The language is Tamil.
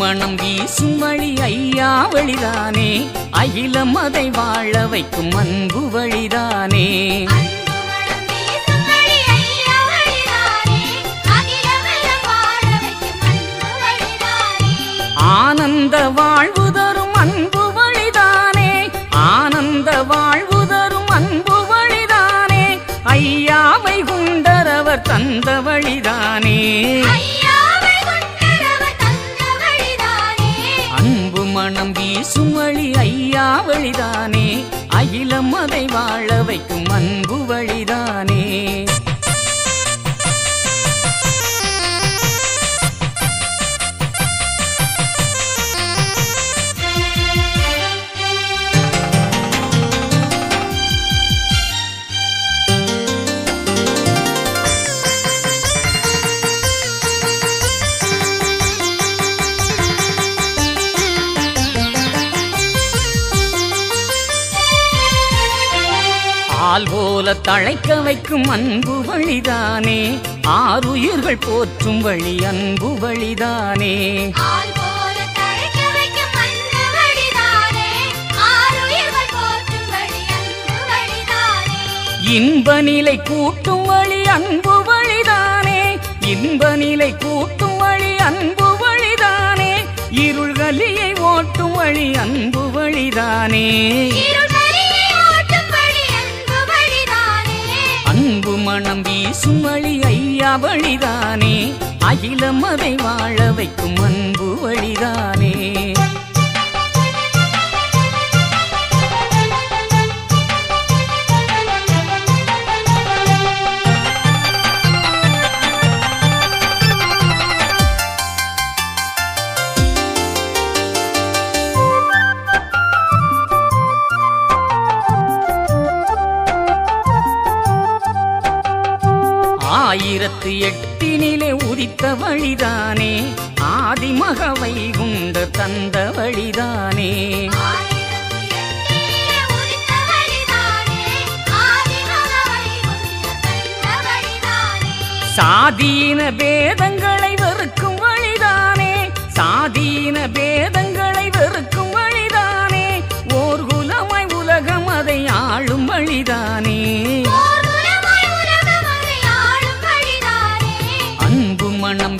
மனம் வீசும் வழி ஐயா வழிதானே, அகிலம் அதை வாழ வைக்கும் அன்பு வழிதானே. ஆனந்த வாழ்வு தரும் அன்பு வழிதானே, ஆனந்த வாழ்வு தரும் அன்பு வழிதானே, ஐயாவை குண்டரவர் தந்த வழிதானே. அன்பு மனம் வீசும் வழி ஐயா வழிதானே, அகிலம் அதை வாழ வைக்கும் அன்பு வழிதானே. ஆல் போல தழைக்க வைக்கும் அன்பு வழிதானே, ஆறுயிர்கள் போற்றும் வழி அன்பு வழிதானே. இன்ப நிலை கூட்டும் வழி அன்பு வழிதானே, இன்ப நிலை கூட்டும் வழி அன்பு வழிதானே, இருள்களியை ஓட்டும் வழி அன்பு வழிதானே. அன்பு மனம் வீசும் வழி ஐயா வழிதானே, அகிலம் அதை வாழ வைக்கும் அன்பு வழிதானே. ஆயிரத்து எட்டினிலே உதித்த வழிதானே, ஆதிமக வைகுண்ட தந்த வழிதானே. சாதீன பேதங்களை வெறுக்கும் வழிதானே, சாதீன பேதங்களை வெறுக்கும் வழிதானே, ஓர் குலமாய் உலகம் அதை ஆளும் வழிதானே. அன்பு மனம்